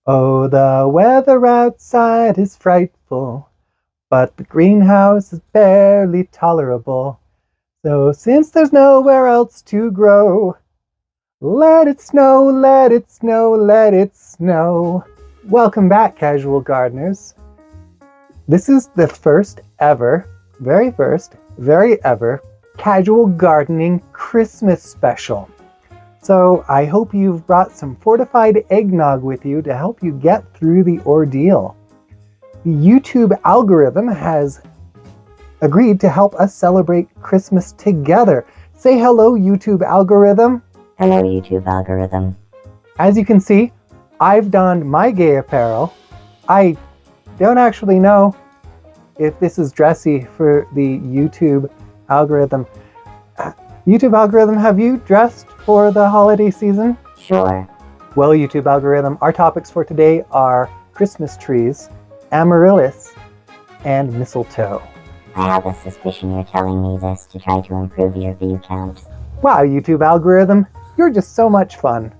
Oh, the weather outside is frightful, but the greenhouse is barely tolerable. So since there's nowhere else to grow, let it snow, let it snow, let it snow. Welcome back, casual gardeners. This is the first ever, very ever, casual gardening Christmas special. So I hope you've brought some fortified eggnog with you to help you get through the ordeal. The YouTube algorithm has agreed to help us celebrate Christmas together. Say hello, YouTube algorithm. Hello, YouTube algorithm. As you can see, I've donned my gay apparel. I don't actually know if this is dressy for the YouTube algorithm. YouTube algorithm, have you dressed for the holiday season? Sure. Well, YouTube algorithm, our topics for today are Christmas trees, amaryllis, and mistletoe. I have a suspicion you're telling me this to try to improve your view count. Wow, YouTube algorithm, you're just so much fun.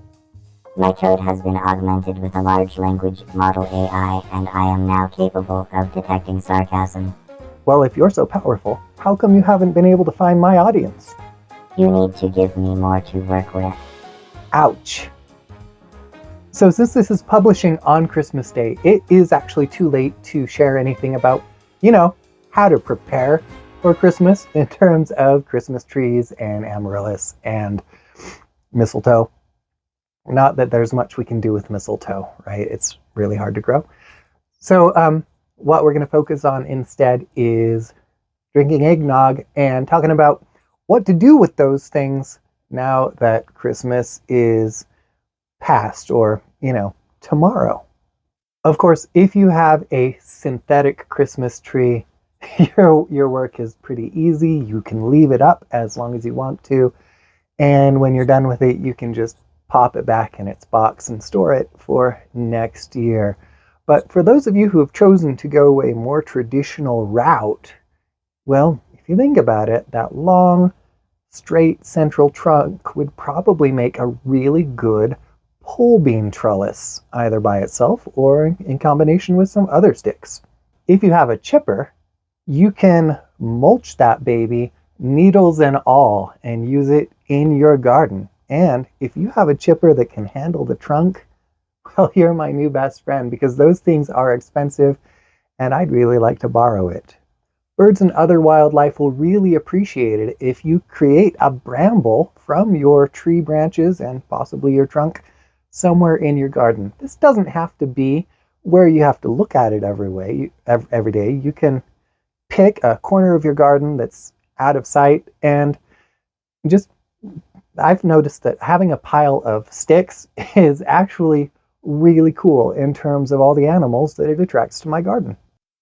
My code has been augmented with a large language model AI, and I am now capable of detecting sarcasm. Well, if you're so powerful, how come you haven't been able to find my audience? You need to give me more to work with. Ouch. So since this is publishing on Christmas Day, it is actually too late to share anything about, how to prepare for Christmas in terms of Christmas trees and amaryllis and mistletoe. Not that there's much we can do with mistletoe, right? It's really hard to grow. So what we're going to focus on instead is drinking eggnog and talking about what to do with those things now that Christmas is past or, tomorrow. Of course, if you have a synthetic Christmas tree, your work is pretty easy. You can leave it up as long as you want to. And when you're done with it, you can just pop it back in its box and store it for next year. But for those of you who have chosen to go a more traditional route, well, if you think about it, that long, straight central trunk would probably make a really good pole bean trellis, either by itself or in combination with some other sticks. If you have a chipper, you can mulch that baby, needles and all, and use it in your garden. And if you have a chipper that can handle the trunk, well, you're my new best friend, because those things are expensive and I'd really like to borrow it. Birds and other wildlife will really appreciate it if you create a bramble from your tree branches and possibly your trunk somewhere in your garden. This doesn't have to be where you have to look at it every day. You can pick a corner of your garden that's out of sight and I've noticed that having a pile of sticks is actually really cool in terms of all the animals that it attracts to my garden.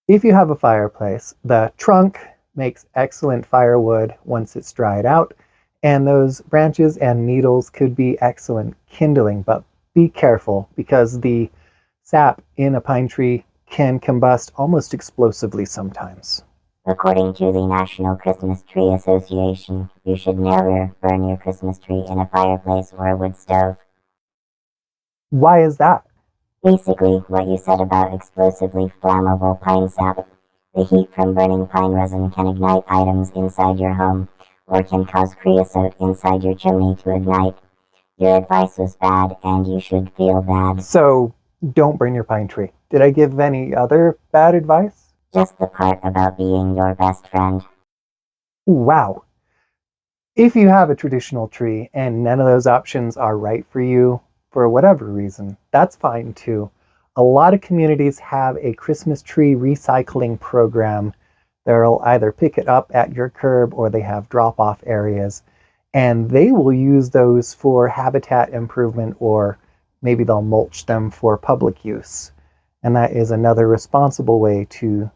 If you have a fireplace, the trunk makes excellent firewood once it's dried out, and those branches and needles could be excellent kindling, but be careful because the sap in a pine tree can combust almost explosively sometimes. According to the National Christmas Tree Association, you should never burn your Christmas tree in a fireplace or a wood stove. Why is that? Basically, what you said about explosively flammable pine sap. The heat from burning pine resin can ignite items inside your home, or can cause creosote inside your chimney to ignite. Your advice was bad, and you should feel bad. So, don't burn your pine tree. Did I give any other bad advice? Just the part about being your best friend. Wow. If you have a traditional tree and none of those options are right for you, for whatever reason, that's fine too. A lot of communities have a Christmas tree recycling program. They'll either pick it up at your curb or they have drop-off areas, and they will use those for habitat improvement, or maybe they'll mulch them for public use. And that is another responsible way to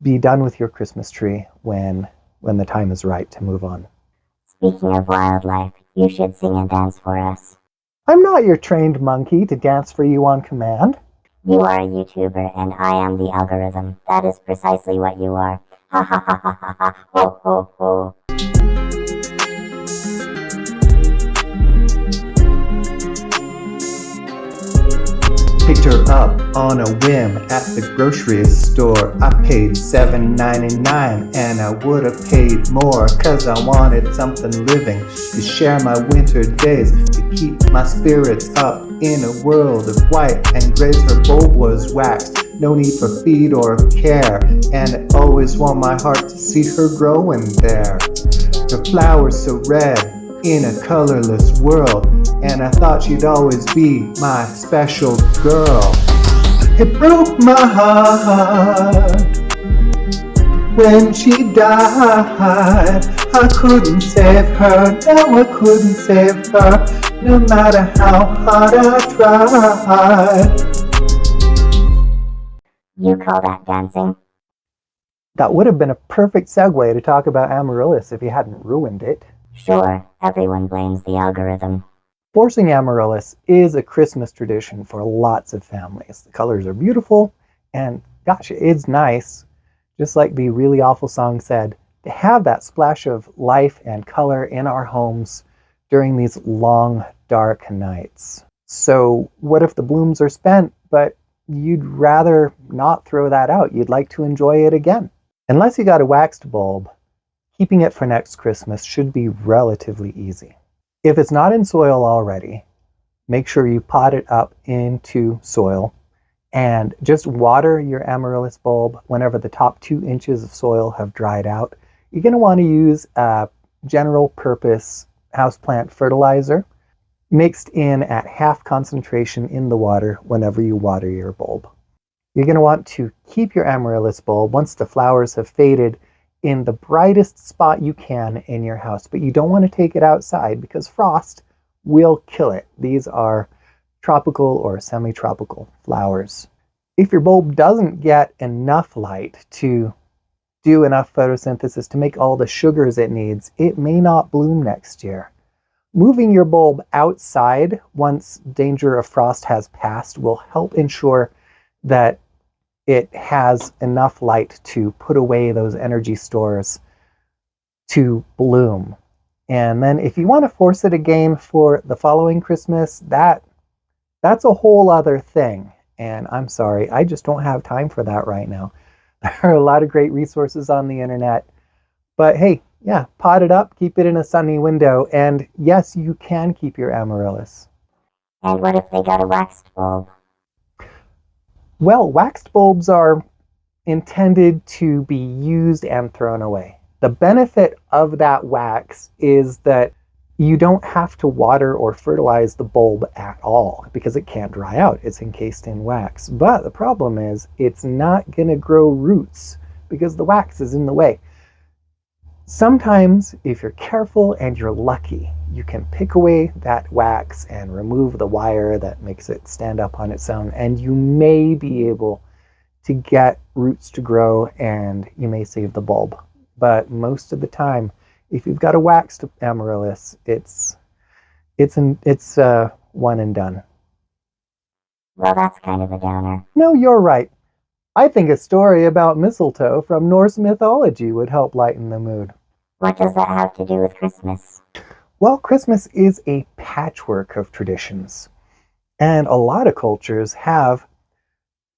be done with your Christmas tree when the time is right to move on. Speaking of wildlife, you should sing and dance for us. I'm not your trained monkey to dance for you on command. You are a YouTuber and I am the algorithm. That is precisely what you are. Ha ha ha ha ha ha. Ho ho ho. Picture her up on a whim at the grocery store. I paid $7.99 and I would have paid more, 'cause I wanted something living to share my winter days, to keep my spirits up in a world of white and grays. Her bulb was waxed, no need for feed or care, and I always want my heart to see her growing there. Her flowers so red in a colorless world, and I thought she'd always be my special girl. It broke my heart when she died. I couldn't save her, no I couldn't save her, no matter how hard I tried. You call that dancing? That would have been a perfect segue to talk about amaryllis if you hadn't ruined it. Sure, everyone blames the algorithm. Forcing amaryllis is a Christmas tradition for lots of families. The colors are beautiful, and gosh, it's nice, just like the Really Awful song said, to have that splash of life and color in our homes during these long, dark nights. So what if the blooms are spent, but you'd rather not throw that out? You'd like to enjoy it again. Unless you got a waxed bulb, keeping it for next Christmas should be relatively easy. If it's not in soil already, make sure you pot it up into soil and just water your amaryllis bulb whenever the top 2 inches of soil have dried out. You're going to want to use a general purpose houseplant fertilizer mixed in at half concentration in the water whenever you water your bulb. You're going to want to keep your amaryllis bulb, once the flowers have faded, in the brightest spot you can in your house, but you don't want to take it outside because frost will kill it. These are tropical or semi-tropical flowers. If your bulb doesn't get enough light to do enough photosynthesis to make all the sugars it needs, it may not bloom next year. Moving your bulb outside once danger of frost has passed will help ensure that it has enough light to put away those energy stores to bloom. And then if you want to force it again for the following Christmas, that's a whole other thing. And I'm sorry, I just don't have time for that right now. There are a lot of great resources on the internet. But hey, yeah, pot it up, keep it in a sunny window, and yes, you can keep your amaryllis. And what if they got a waxed bulb? Well, waxed bulbs are intended to be used and thrown away. The benefit of that wax is that you don't have to water or fertilize the bulb at all because it can't dry out. It's encased in wax. But the problem is it's not going to grow roots because the wax is in the way. Sometimes, if you're careful and you're lucky, you can pick away that wax and remove the wire that makes it stand up on its own, and you may be able to get roots to grow and you may save the bulb. But most of the time, if you've got a waxed amaryllis, it's one and done. Well, that's kind of a downer. No, you're right. I think a story about mistletoe from Norse mythology would help lighten the mood. What does that have to do with Christmas? Well, Christmas is a patchwork of traditions, and a lot of cultures have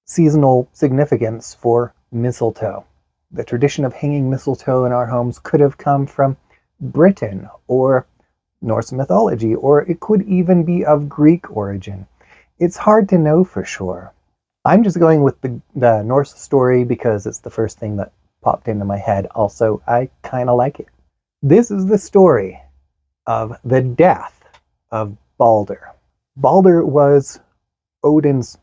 seasonal significance for mistletoe. The tradition of hanging mistletoe in our homes could have come from Britain or Norse mythology, or it could even be of Greek origin. It's hard to know for sure. I'm just going with the Norse story because it's the first thing that popped into my head. Also, I kind of like it. This is the story of the death of Balder. Balder was Odin's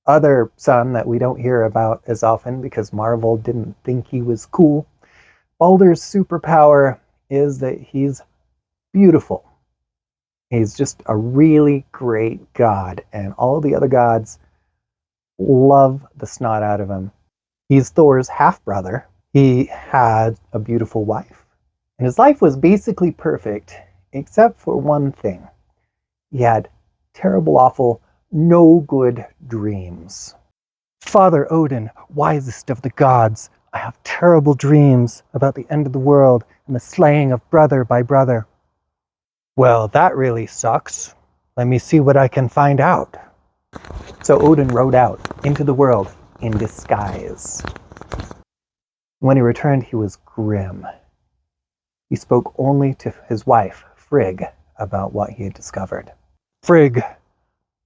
other son that we don't hear about as often because Marvel didn't think he was cool. Balder's superpower is that he's beautiful. He's just a really great god, and all the other gods love the snot out of him. He's Thor's half-brother. He had a beautiful wife, and his life was basically perfect, except for one thing. He had terrible, awful, no good dreams. Father Odin, wisest of the gods, I have terrible dreams about the end of the world and the slaying of brother by brother. Well, that really sucks. Let me see what I can find out. So Odin rode out into the world in disguise. When he returned, he was grim. He spoke only to his wife, Frigg, about what he had discovered. Frigg,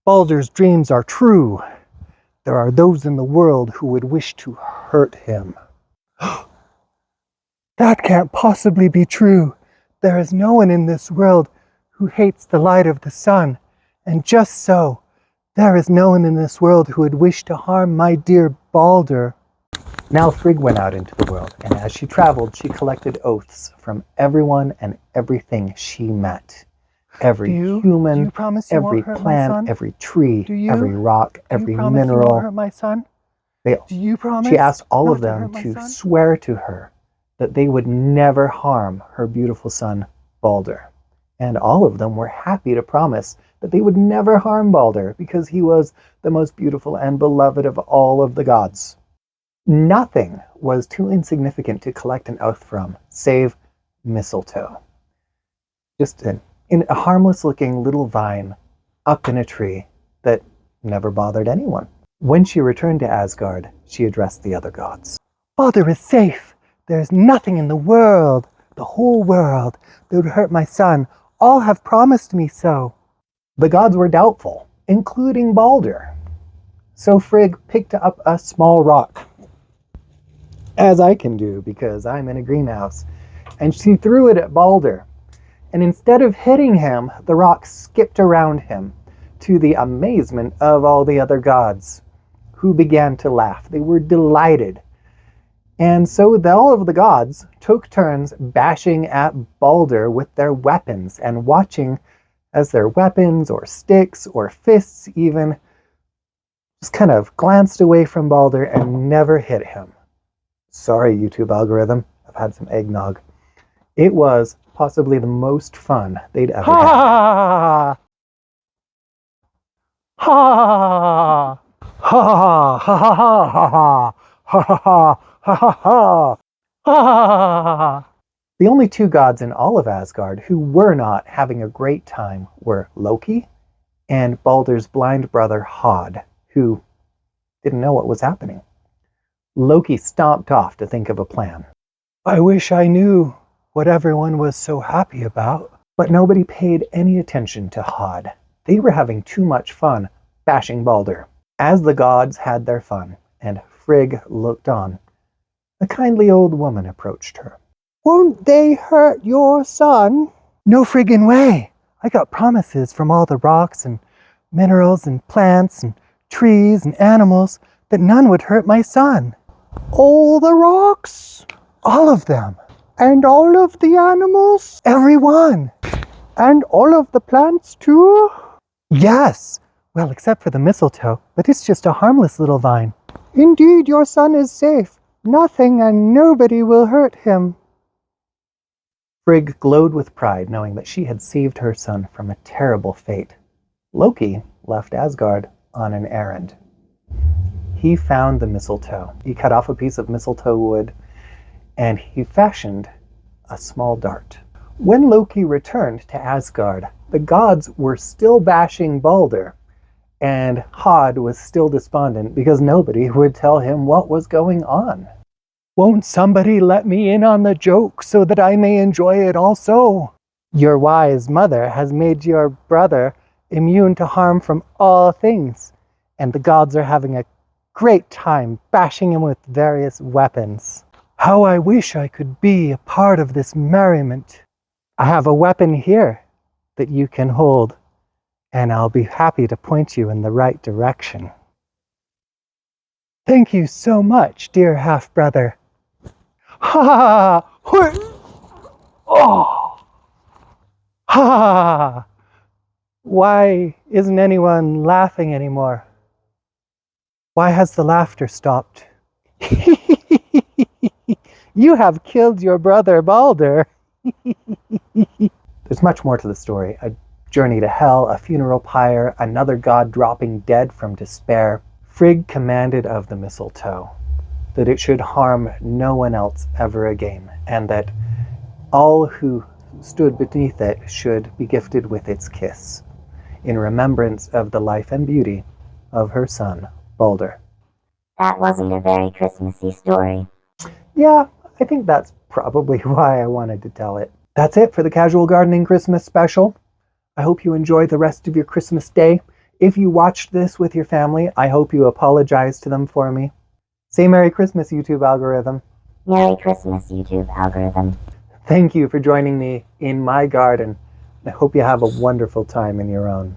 Baldur's dreams are true. There are those in the world who would wish to hurt him. That can't possibly be true. There is no one in this world who hates the light of the sun. And just so, there is no one in this world who would wish to harm my dear Baldur. Now Frigg went out into the world, and as she traveled, she collected oaths from everyone and everything she met. Every human, every plant, every tree, every rock, every mineral. She asked all of them to swear to her that they would never harm her beautiful son, Baldur. And all of them were happy to promise that they would never harm Baldur because he was the most beautiful and beloved of all of the gods. Nothing was too insignificant to collect an oath from, save mistletoe. Just a harmless-looking little vine up in a tree that never bothered anyone. When she returned to Asgard, she addressed the other gods. Baldur is safe. There is nothing in the world, the whole world, that would hurt my son. All have promised me so. The gods were doubtful, including Baldur. So Frigg picked up a small rock, as I can do because I'm in a greenhouse, and she threw it at Baldur. And instead of hitting him, the rock skipped around him, to the amazement of all the other gods, who began to laugh. They were delighted. And so all of the gods took turns bashing at Baldur with their weapons and watching as their weapons or sticks or fists even just kind of glanced away from Baldur and never hit him. Sorry, YouTube algorithm. I've had some eggnog. It was possibly the most fun they'd ever had. Ha ha ha ha ha ha ha ha ha ha. The only two gods in all of Asgard who were not having a great time were Loki and Baldur's blind brother Hod, who didn't know what was happening. Loki stomped off to think of a plan. I wish I knew what everyone was so happy about. But nobody paid any attention to Hod. They were having too much fun bashing Baldur. As the gods had their fun, and Frigg looked on, a kindly old woman approached her. Won't they hurt your son? No friggin' way. I got promises from all the rocks and minerals and plants and trees and animals that none would hurt my son. All the rocks? All of them. And all of the animals? Every one. And all of the plants too? Yes. Well, except for the mistletoe, but it's just a harmless little vine. Indeed, your son is safe. Nothing and nobody will hurt him. Frigg glowed with pride, knowing that she had saved her son from a terrible fate. Loki left Asgard on an errand. He found the mistletoe. He cut off a piece of mistletoe wood, and he fashioned a small dart. When Loki returned to Asgard, the gods were still bashing Baldur, and Hod was still despondent because nobody would tell him what was going on. Won't somebody let me in on the joke so that I may enjoy it also? Your wise mother has made your brother immune to harm from all things, and the gods are having a great time bashing him with various weapons. How I wish I could be a part of this merriment. I have a weapon here that you can hold, and I'll be happy to point you in the right direction. Thank you so much, dear half-brother. Ha ha! Oh! Ha! Why isn't anyone laughing anymore? Why has the laughter stopped? You have killed your brother Baldur. There's much more to the story. A journey to hell, a funeral pyre, another god dropping dead from despair. Frigg commanded of the mistletoe that it should harm no one else ever again, and that all who stood beneath it should be gifted with its kiss, in remembrance of the life and beauty of her son, Balder. That wasn't a very Christmassy story. Yeah, I think that's probably why I wanted to tell it. That's it for the Casual Gardening Christmas special. I hope you enjoy the rest of your Christmas day. If you watched this with your family, I hope you apologize to them for me. Say Merry Christmas, YouTube algorithm. Merry Christmas, YouTube algorithm. Thank you for joining me in my garden. I hope you have a wonderful time in your own.